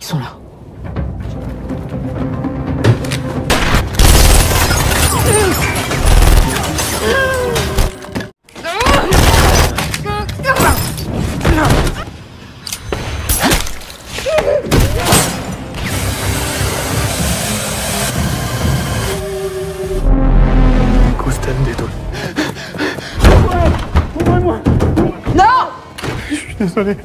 sont là. Non! Je suis désolé.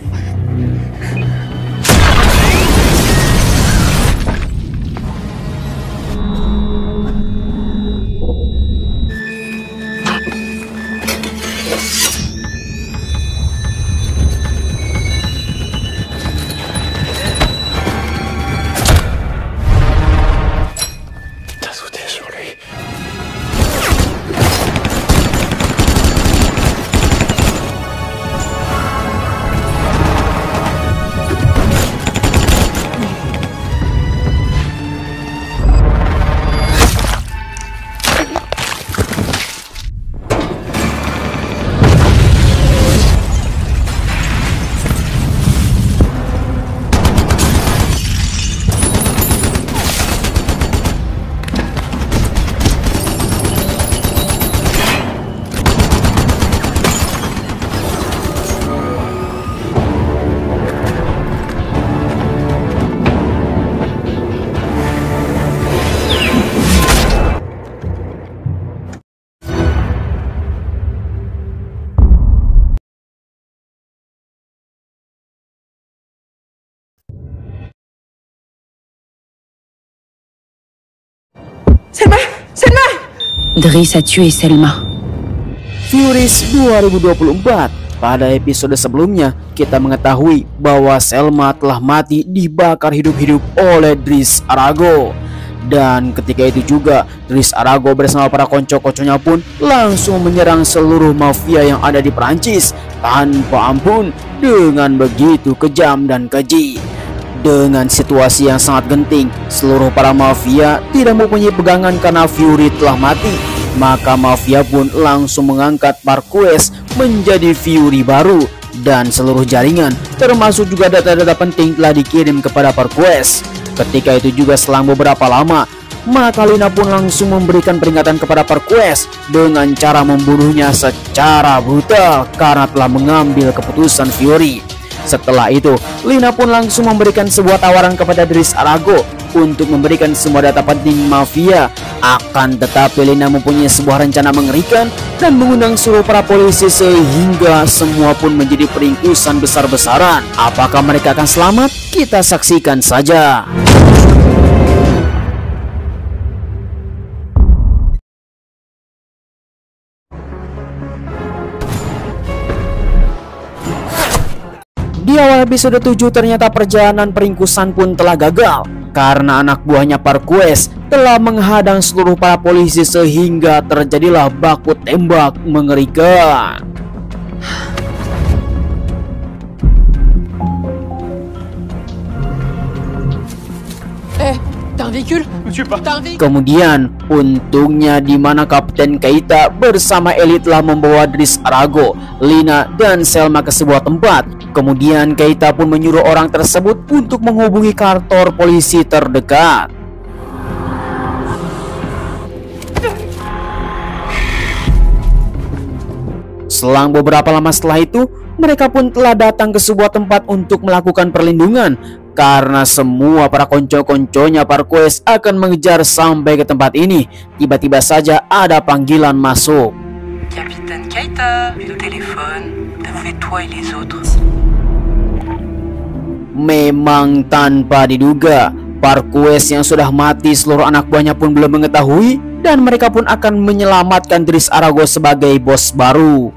T'as sauté sur lui. Selma! Selma! Driss a tué Selma. Furies 2024. Pada episode sebelumnya, kita mengetahui bahwa Selma telah mati dibakar hidup-hidup oleh Driss Arago. Dan ketika itu juga, Driss Arago bersama para konco-konconya pun langsung menyerang seluruh mafia yang ada di Prancis tanpa ampun dengan begitu kejam dan keji. Dengan situasi yang sangat genting, seluruh para mafia tidak mempunyai pegangan karena Fury telah mati. Maka mafia pun langsung mengangkat Marquez menjadi Fury baru. Dan seluruh jaringan, termasuk juga data-data penting, telah dikirim kepada Marquez. Ketika itu juga selang beberapa lama, maka Lina pun langsung memberikan peringatan kepada Marquez dengan cara membunuhnya secara brutal karena telah mengambil keputusan Fury. Setelah itu, Lina pun langsung memberikan sebuah tawaran kepada Driss Arago untuk memberikan semua data penting mafia. Akan tetapi Lina mempunyai sebuah rencana mengerikan dan mengundang seluruh para polisi sehingga semua pun menjadi peringkusan besar-besaran. Apakah mereka akan selamat? Kita saksikan saja. Di awal episode 7 ternyata perjalanan peringkusan pun telah gagal karena anak buahnya Marquez telah menghadang seluruh para polisi sehingga terjadilah baku tembak mengerikan. T'as un véhicule? Monsieur pas. T'as un véhicule? Kemudian untungnya di mana Kapten Keita bersama Ellie telah membawa Driss Arago, Lina dan Selma ke sebuah tempat. Kemudian Keita pun menyuruh orang tersebut untuk menghubungi kantor polisi terdekat. Selang beberapa lama setelah itu, mereka pun telah datang ke sebuah tempat untuk melakukan perlindungan karena semua para konco-konconya Marquez akan mengejar sampai ke tempat ini. Tiba-tiba saja ada panggilan masuk. Capitaine Keita, le téléphone, t'as fait toi et les autres. Memang tanpa diduga, Marquez yang sudah mati seluruh anak buahnya pun belum mengetahui, dan mereka pun akan menyelamatkan Driss Arago sebagai bos baru.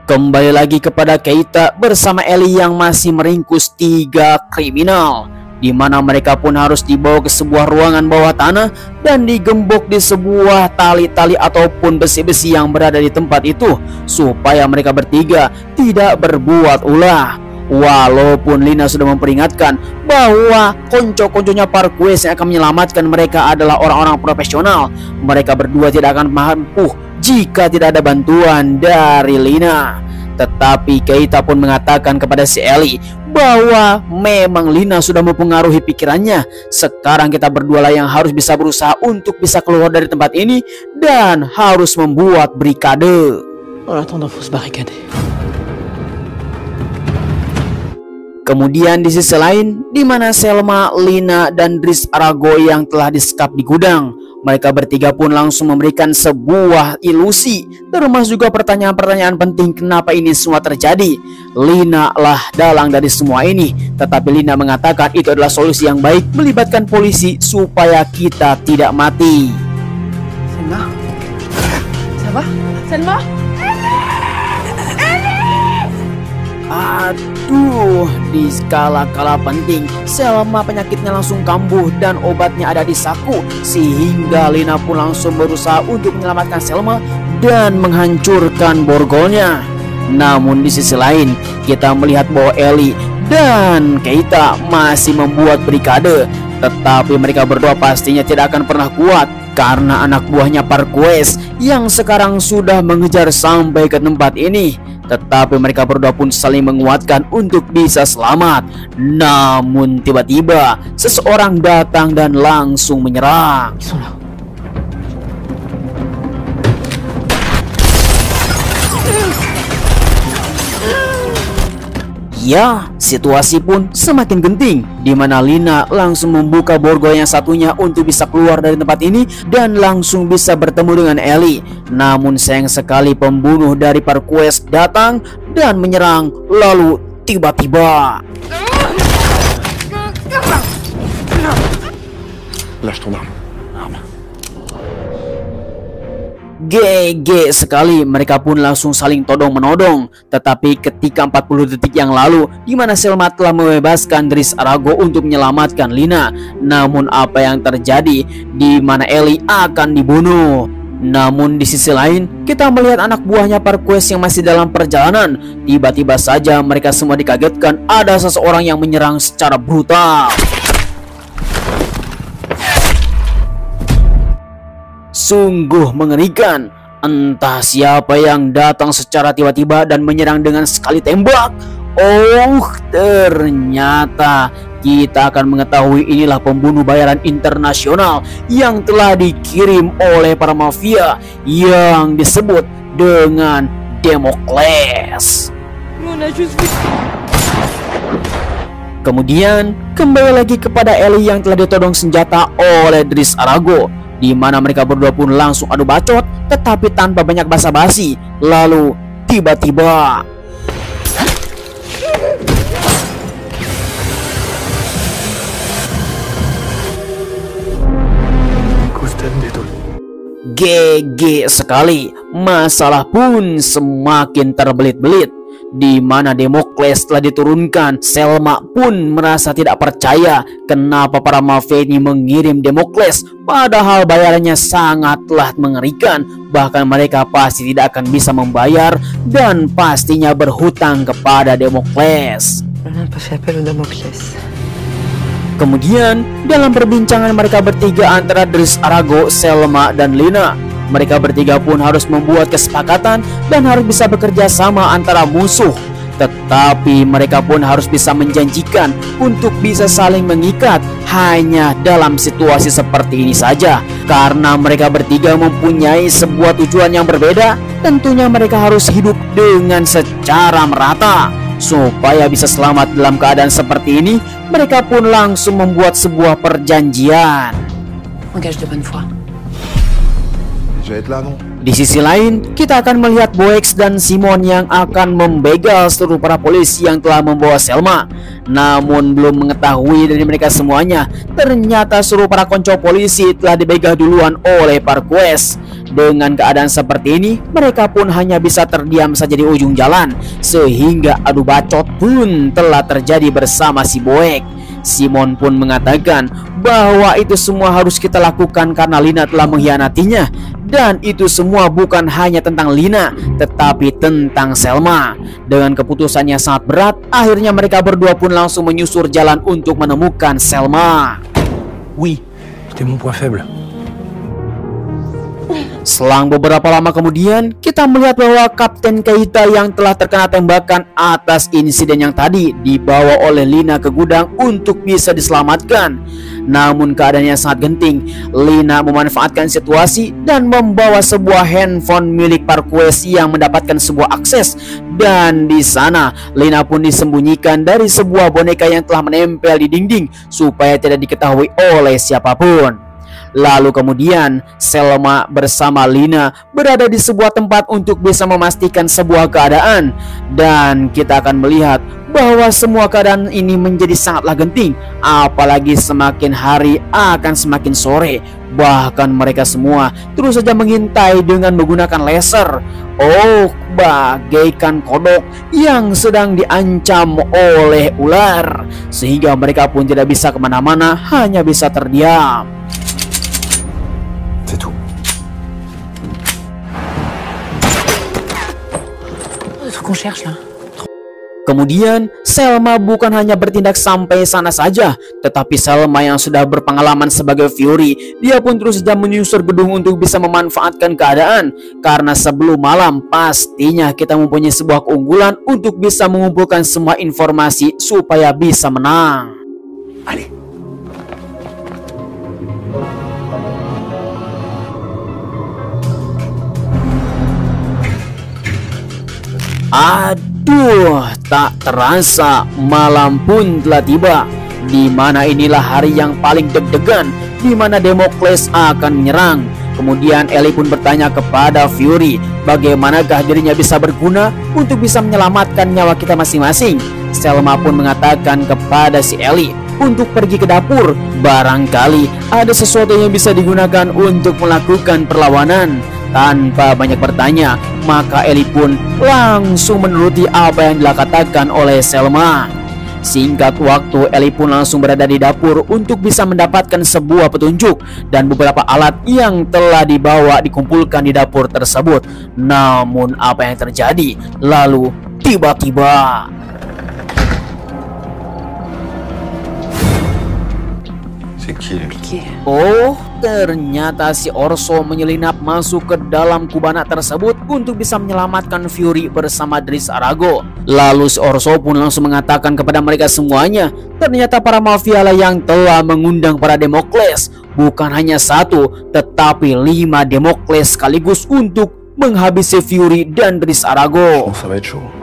Kembali lagi kepada Keita bersama Ellie yang masih meringkus 3 kriminal, di mana mereka pun harus dibawa ke sebuah ruangan bawah tanah dan digembok di sebuah tali-tali ataupun besi-besi yang berada di tempat itu supaya mereka bertiga tidak berbuat ulah. Walaupun Lina sudah memperingatkan bahwa konco-konconya Marquez yang akan menyelamatkan mereka adalah orang-orang profesional, mereka berdua tidak akan mampu jika tidak ada bantuan dari Lina. Tetapi Keita pun mengatakan kepada si Ellie bahwa memang Lina sudah mempengaruhi pikirannya. Sekarang kita berdua lah yang harus bisa berusaha untuk bisa keluar dari tempat ini dan harus membuat barikade. En attendant, faut se barricader. Kemudian di sisi lain, di mana Selma, Lina, dan Driss Arago yang telah disekap di gudang, mereka bertiga pun langsung memberikan sebuah ilusi, termasuk juga pertanyaan-pertanyaan penting kenapa ini semua terjadi. Lina lah dalang dari semua ini, tetapi Lina mengatakan itu adalah solusi yang baik, melibatkan polisi supaya kita tidak mati. Selma? Ça va? Selma? Aduh, di skala-kala penting, Selma penyakitnya langsung kambuh dan obatnya ada di saku, sehingga Lina pun langsung berusaha untuk menyelamatkan Selma dan menghancurkan borgolnya. Namun di sisi lain, kita melihat bahwa Ellie dan Keita masih membuat barikade, tetapi mereka berdua pastinya tidak akan pernah kuat karena anak buahnya Parquez yang sekarang sudah mengejar sampai ke tempat ini. Tetapi mereka berdua pun saling menguatkan untuk bisa selamat. Namun tiba-tiba seseorang datang dan langsung menyerang. Ya, situasi pun semakin genting, di mana Lina langsung membuka borgol yang satunya untuk bisa keluar dari tempat ini dan langsung bisa bertemu dengan Ellie. Namun sayang sekali pembunuh dari Parquez datang dan menyerang. Lalu tiba-tiba Lâche ton arme. GG sekali, mereka pun langsung saling todong-menodong. Tetapi ketika 40 detik yang lalu, di mana Selma telah membebaskan Driss Arago untuk menyelamatkan Lina, namun apa yang terjadi di mana Ellie akan dibunuh. Namun di sisi lain, kita melihat anak buahnya Parquez yang masih dalam perjalanan. Tiba-tiba saja mereka semua dikagetkan ada seseorang yang menyerang secara brutal. Sungguh mengerikan. Entah siapa yang datang secara tiba-tiba dan menyerang dengan sekali tembak. Oh, ternyata kita akan mengetahui inilah pembunuh bayaran internasional yang telah dikirim oleh para mafia yang disebut dengan Damocles. Kemudian kembali lagi kepada Ellie yang telah ditodong senjata oleh Driss Arago, di mana mereka berdua pun langsung adu bacot tetapi tanpa banyak basa-basi. Lalu tiba-tiba GG sekali, masalah pun semakin terbelit-belit. Di mana Damocles telah diturunkan, Selma pun merasa tidak percaya kenapa para mafia ini mengirim Damocles, padahal bayarannya sangatlah mengerikan. Bahkan mereka pasti tidak akan bisa membayar dan pastinya berhutang kepada Damocles. Kemudian dalam perbincangan mereka bertiga antara Driss Arago, Selma, dan Lina, mereka bertiga pun harus membuat kesepakatan dan harus bisa bekerja sama antara musuh. Tetapi mereka pun harus bisa menjanjikan untuk bisa saling mengikat hanya dalam situasi seperti ini saja. Karena mereka bertiga mempunyai sebuah tujuan yang berbeda, tentunya mereka harus hidup dengan secara merata. Supaya bisa selamat dalam keadaan seperti ini, mereka pun langsung membuat sebuah perjanjian. Engage de bonne foi. Di sisi lain, kita akan melihat Boex dan Simon yang akan membegal seluruh para polisi yang telah membawa Selma. Namun belum mengetahui dari mereka semuanya, ternyata seluruh para konco polisi telah dibegal duluan oleh Parquez. Dengan keadaan seperti ini, mereka pun hanya bisa terdiam saja di ujung jalan, sehingga adu bacot pun telah terjadi bersama si Boex. Simon pun mengatakan bahwa itu semua harus kita lakukan karena Lina telah mengkhianatinya. Dan itu semua bukan hanya tentang Lina, tetapi tentang Selma. Dengan keputusannya sangat berat, akhirnya mereka berdua pun langsung menyusur jalan untuk menemukan Selma. Oui, c'était mon point faible. Selang beberapa lama kemudian, kita melihat bahwa Kapten Keita yang telah terkena tembakan atas insiden yang tadi dibawa oleh Lina ke gudang untuk bisa diselamatkan. Namun keadaannya sangat genting. Lina memanfaatkan situasi dan membawa sebuah handphone milik Parquez yang mendapatkan sebuah akses. Dan di sana, Lina pun disembunyikan dari sebuah boneka yang telah menempel di dinding supaya tidak diketahui oleh siapapun. Lalu kemudian Selma bersama Lina berada di sebuah tempat untuk bisa memastikan sebuah keadaan. Dan kita akan melihat bahwa semua keadaan ini menjadi sangatlah genting. Apalagi semakin hari akan semakin sore. Bahkan mereka semua terus saja mengintai dengan menggunakan laser. Oh, bagaikan kodok yang sedang diancam oleh ular. Sehingga mereka pun tidak bisa kemana-mana, hanya bisa terdiam. C'est tout. Le truc qu'on cherche là. Kemudian Selma bukan hanya bertindak sampai sana saja, tetapi Selma yang sudah berpengalaman sebagai Fury, dia pun terus saja menyusur gedung untuk bisa memanfaatkan keadaan. Karena sebelum malam pastinya kita mempunyai sebuah keunggulan untuk bisa mengumpulkan semua informasi supaya bisa menang. Allez. Aduh, tak terasa malam pun telah tiba. Di mana inilah hari yang paling deg-degan, di mana Damocles akan menyerang. Kemudian Ellie pun bertanya kepada Fury, bagaimanakah dirinya bisa berguna untuk bisa menyelamatkan nyawa kita masing-masing. Selma pun mengatakan kepada si Ellie untuk pergi ke dapur. Barangkali ada sesuatu yang bisa digunakan untuk melakukan perlawanan. Tanpa banyak bertanya, maka Ellie pun langsung menuruti apa yang dikatakan oleh Selma. Singkat waktu, Ellie pun langsung berada di dapur untuk bisa mendapatkan sebuah petunjuk dan beberapa alat yang telah dibawa dikumpulkan di dapur tersebut. Namun apa yang terjadi? Lalu tiba-tiba C'est qui lui? oh, ternyata si Orso menyelinap masuk ke dalam kubana tersebut untuk bisa menyelamatkan Fury bersama Driss Arago. Lalu si Orso pun langsung mengatakan kepada mereka semuanya, ternyata para mafia lah yang telah mengundang para Damocles. Bukan hanya satu, tetapi 5 Damocles sekaligus untuk menghabisi Fury dan Driss Arago. Bon, ça va être chaud.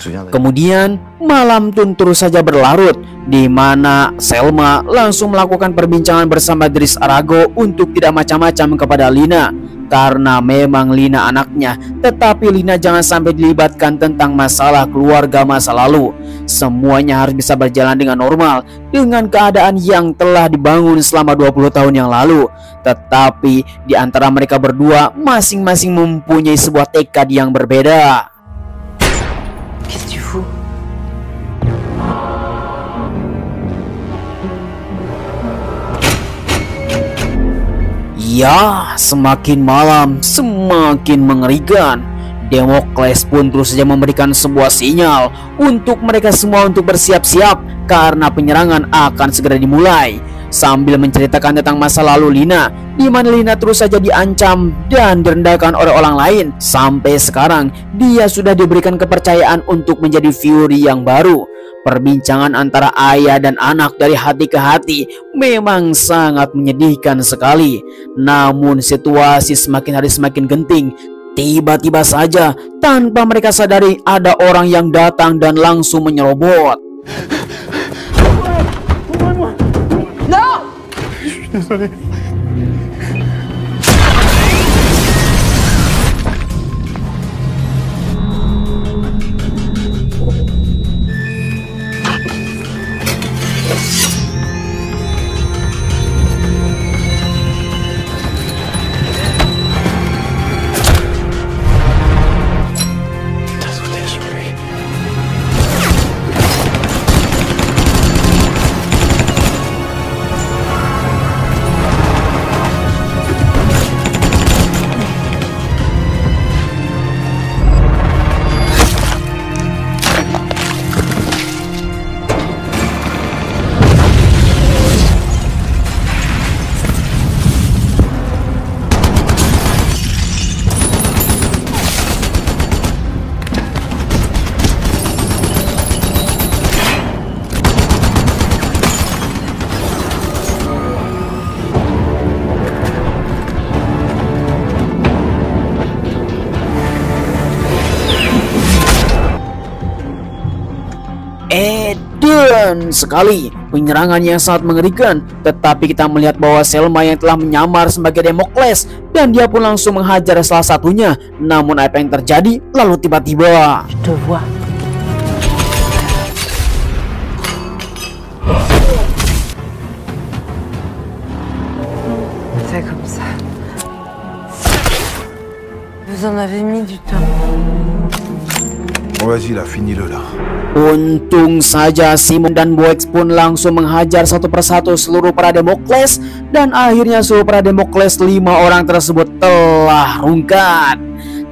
Kemudian malam pun terus saja berlarut, di mana Selma langsung melakukan perbincangan bersama Driss Arago untuk tidak macam-macam kepada Lina. Karena memang Lina anaknya, tetapi Lina jangan sampai dilibatkan tentang masalah keluarga masa lalu. Semuanya harus bisa berjalan dengan normal dengan keadaan yang telah dibangun selama 20 tahun yang lalu. Tetapi di antara mereka berdua masing-masing mempunyai sebuah tekad yang berbeda. Qu'est-ce que tu fous? Ya, semakin malam semakin mengerikan. Damocles pun terus saja memberikan sebuah sinyal untuk mereka semua untuk bersiap-siap karena penyerangan akan segera dimulai. Sambil menceritakan tentang masa lalu Lina, di mana Lina terus saja diancam dan direndahkan oleh orang lain. Sampai sekarang dia sudah diberikan kepercayaan untuk menjadi Fury yang baru. Perbincangan antara ayah dan anak dari hati ke hati memang sangat menyedihkan sekali. Namun situasi semakin hari semakin genting. Tiba-tiba saja tanpa mereka sadari ada orang yang datang dan langsung menyerobot. Désolé. T'as sauté sur lui. Edan sekali, penyerangan yang sangat mengerikan. Tetapi kita melihat bahwa Selma yang telah menyamar sebagai Damocles, dan dia pun langsung menghajar salah satunya. Namun apa yang terjadi? Lalu tiba-tiba Je te vois. C'est comme ça. Vous en avez mis du temps. Bon, vas-y, là, finis-le, là. untung saja Simon dan Boex pun langsung menghajar satu persatu seluruh para Damocles, dan akhirnya seluruh para Damocles 5 orang tersebut telah rungkat.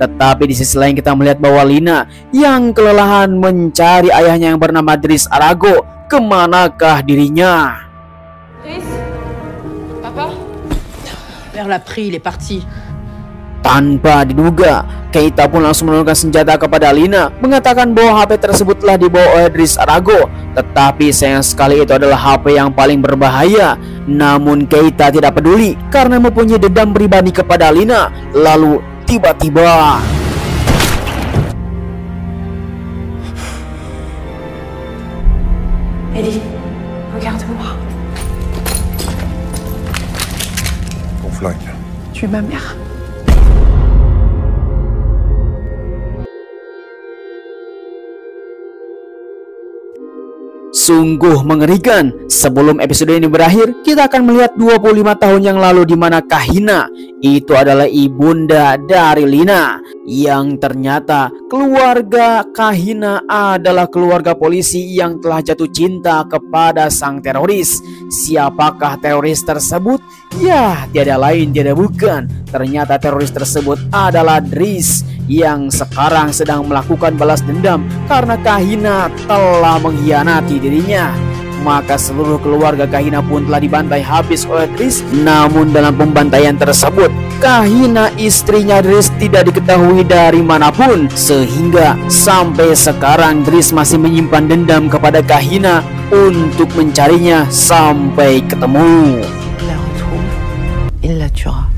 Tetapi di sisi lain kita melihat bahwa Lina yang kelelahan mencari ayahnya yang bernama Driss Arago. Kemanakah dirinya? Driss? Papa? Père l'a pris, il est parti. Tanpa diduga, Keita pun langsung menurunkan senjata kepada Lina, mengatakan bahwa HP tersebut telah dibawa oleh Driss Arago. Tetapi sayang sekali itu adalah HP yang paling berbahaya. Namun Keita tidak peduli karena mempunyai dendam pribadi kepada Lina. Lalu tiba-tiba Ellie, regarde-moi. Ton flingue. Tu es ma mère. sungguh mengerikan. Sebelum episode ini berakhir, kita akan melihat 25 tahun yang lalu di mana Kahina itu adalah ibunda dari Lina, yang ternyata keluarga Kahina adalah keluarga polisi yang telah jatuh cinta kepada sang teroris. Siapakah teroris tersebut? Ya, tiada lain tiada bukan, ternyata teroris tersebut adalah Driss yang sekarang sedang melakukan balas dendam karena Kahina telah mengkhianati dirinya. Maka seluruh keluarga Kahina pun telah dibantai habis oleh Driss. Namun dalam pembantaian tersebut, Kahina istrinya Driss tidak diketahui dari manapun, sehingga sampai sekarang Driss masih menyimpan dendam kepada Kahina untuk mencarinya sampai ketemu. Il la retrouve, il la tuera.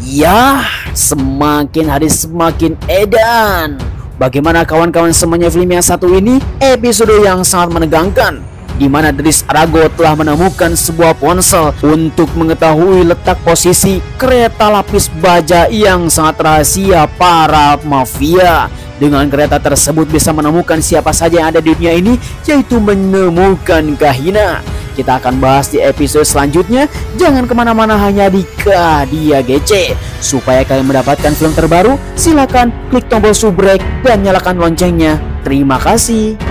Ya, semakin hari semakin edan. Bagaimana kawan-kawan semuanya film yang satu ini? Episode yang sangat menegangkan, di mana Driss Arago telah menemukan sebuah ponsel untuk mengetahui letak posisi kereta lapis baja yang sangat rahasia para mafia. Dengan kereta tersebut bisa menemukan siapa saja yang ada di dunia ini, yaitu menemukan Kahina. Kita akan bahas di episode selanjutnya. Jangan kemana-mana, hanya di Kadia GC. Supaya kalian mendapatkan film terbaru, silakan klik tombol subrek dan nyalakan loncengnya. Terima kasih.